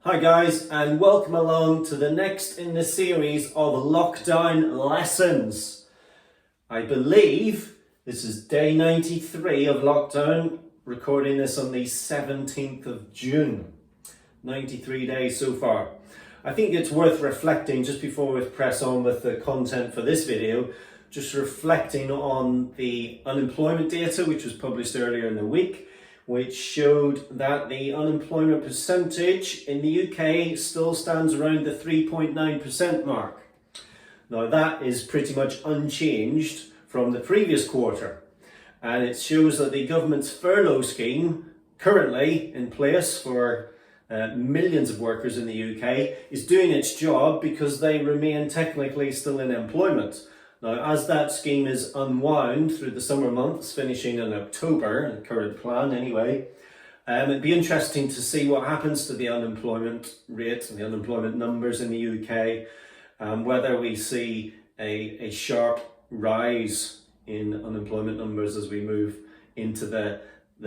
Hi guys, and welcome along to the next in the series of lockdown lessons. I believe this is day 93 of lockdown, recording this on the 17th of June. 93 days so far. I think it's worth reflecting just before we press on with the content for this video, just reflecting on the unemployment data which was published earlier in the week, which showed that the unemployment percentage in the UK still stands around the 3.9% mark. Now that is pretty much unchanged from the previous quarter, and it shows that the government's furlough scheme currently in place for millions of workers in the UK is doing its job because they remain technically still in employment. Now, as that scheme is unwound through the summer months, finishing in October, the current plan anyway, it'd be interesting to see what happens to the unemployment rate and the unemployment numbers in the UK, whether we see a sharp rise in unemployment numbers as we move into the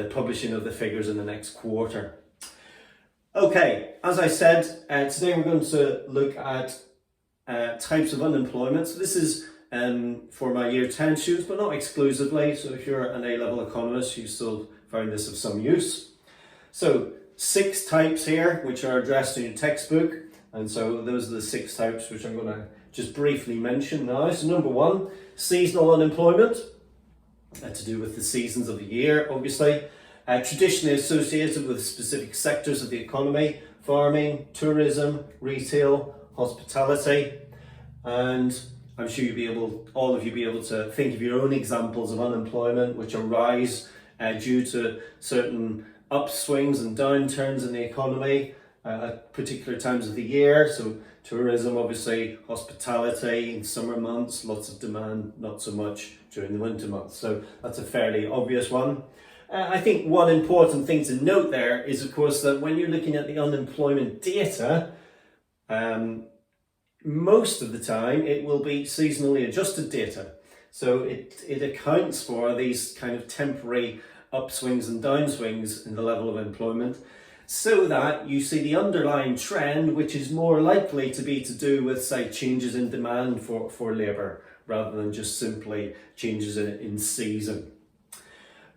publishing of the figures in the next quarter. Okay, as I said, today we're going to look at types of unemployment. So this is for my year 10 students, but not exclusively. So if you're an A-level economist, you still find this of some use. So 6 types here, which are addressed in your textbook. And so those are the 6 types which I'm going to just briefly mention now. So number 1, seasonal unemployment, to do with the seasons of the year, obviously. Traditionally associated with specific sectors of the economy: farming, tourism, retail, hospitality. And I'm sure all of you be able to think of your own examples of unemployment which arise due to certain upswings and downturns in the economy at particular times of the year. So tourism, obviously, hospitality in summer months, lots of demand, not so much during the winter months. So that's a fairly obvious one. I think one important thing to note there is, of course, that when you're looking at the unemployment data, most of the time it will be seasonally adjusted data. So it accounts for these kind of temporary upswings and downswings in the level of employment, so that you see the underlying trend, which is more likely to be to do with, say, changes in demand for labour, rather than just simply changes in season.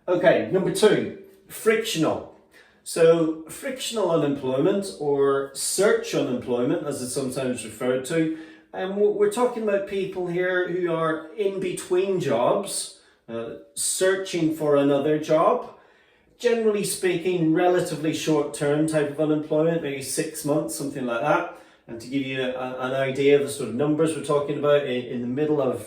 Okay, number 2, frictional. So frictional unemployment, or search unemployment as it's sometimes referred to, and we're talking about people here who are in between jobs, searching for another job. Generally speaking, relatively short-term type of unemployment, maybe 6 months, something like that. And to give you an idea of the sort of numbers we're talking about, in the middle of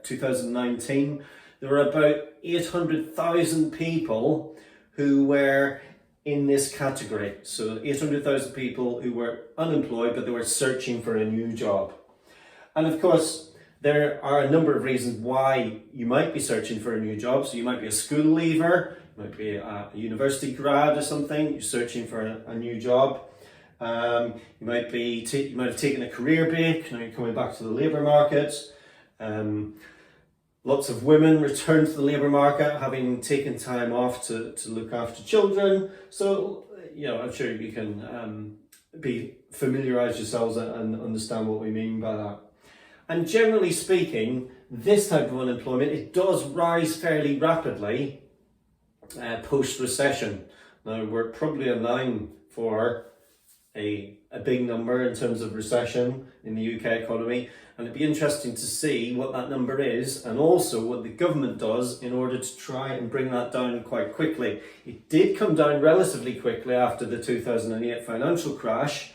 2019, there were about 800,000 people who were in this category. So 800,000 people who were unemployed, but they were searching for a new job. And of course, there are a number of reasons why you might be searching for a new job. So you might be a school leaver, you might be a university grad or something, you're searching for a new job. You might have taken a career break, now you're coming back to the labour market. Lots of women return to the labour market having taken time off to look after children. So, I'm sure you can familiarise yourselves and understand what we mean by that. And generally speaking, this type of unemployment, it does rise fairly rapidly post-recession. Now, we're probably in line for a big number in terms of recession in the UK economy, and it'd be interesting to see what that number is, and also what the government does in order to try and bring that down quite quickly. It did come down relatively quickly after the 2008 financial crash,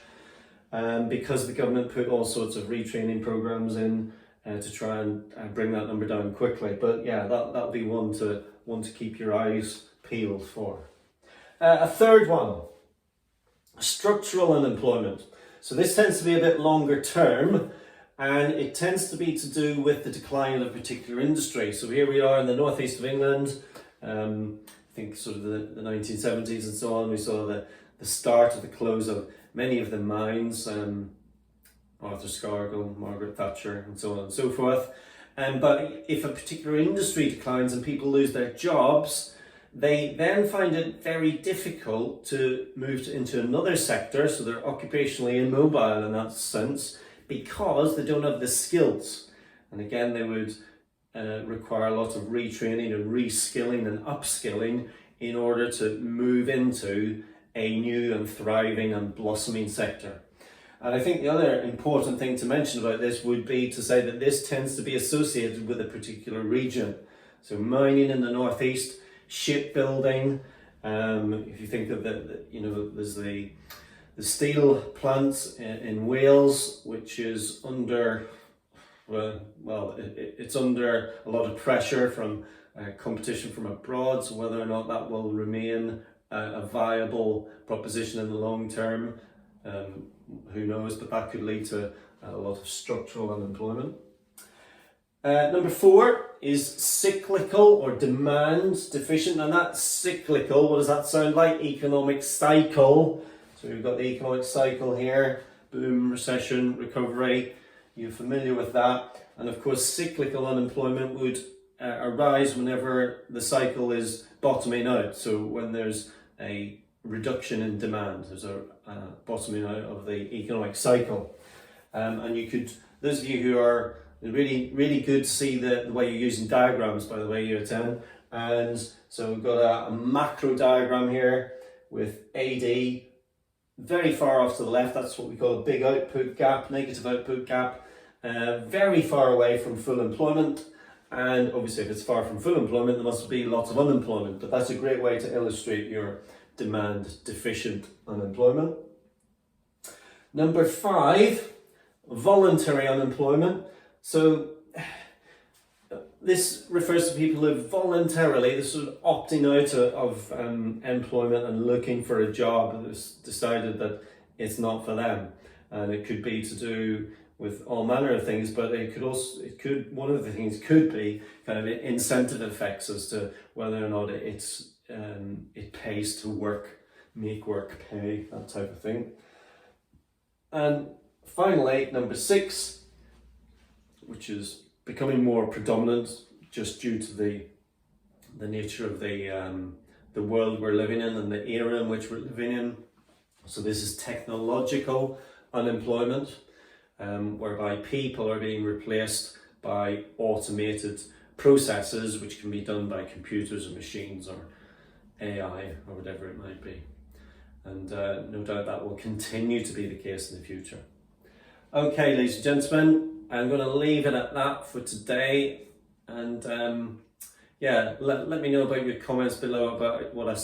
because the government put all sorts of retraining programs in to try and bring that number down quickly. But yeah, that'll be one to keep your eyes peeled for. A third one, structural unemployment. So this tends to be a bit longer term, and it tends to be to do with the decline of a particular industry. So here we are in the northeast of England, I think sort of the 1970s and so on. We saw the start of the close of many of the mines, Arthur Scargill, Margaret Thatcher, and so on and so forth. But if a particular industry declines and people lose their jobs, they then find it very difficult to move into another sector, so they're occupationally immobile in that sense, because they don't have the skills. And again, they would require a lot of retraining and reskilling and upskilling in order to move into a new and thriving and blossoming sector. And I think the other important thing to mention about this would be to say that this tends to be associated with a particular region. So mining in the northeast, shipbuilding, if you think of there's the steel plants in Wales, which is under, it's under a lot of pressure from competition from abroad, so whether or not that will remain a viable proposition in the long term, who knows, but that could lead to a lot of structural unemployment. Number 4 is cyclical or demand deficient, and that's cyclical. What does that sound like? Economic cycle. So we've got the economic cycle here, boom, recession, recovery. You're familiar with that. And of course, cyclical unemployment would arise whenever the cycle is bottoming out. So when there's a reduction in demand, there's a bottoming out of the economic cycle. And you could, those of you who are really good to see the way you're using diagrams, by the way, year 10. And so we've got a macro diagram here with AD very far off to the left. That's what we call a big output gap, negative output gap, very far away from full employment. And obviously if it's far from full employment, there must be lots of unemployment, but that's a great way to illustrate your demand deficient unemployment. Number 5, voluntary unemployment. So this refers to people who voluntarily, this sort of opting out of employment and looking for a job, and has decided that it's not for them. And it could be to do with all manner of things, but one of the things could be kind of incentive effects as to whether or not it pays to work, make work pay, that type of thing. And finally, number 6, which is becoming more predominant just due to the nature of the world we're living in and the era in which we're living in. So this is technological unemployment, whereby people are being replaced by automated processes, which can be done by computers or machines or AI or whatever it might be. And no doubt that will continue to be the case in the future. Okay, ladies and gentlemen, I'm going to leave it at that for today. And let me know about your comments below about what I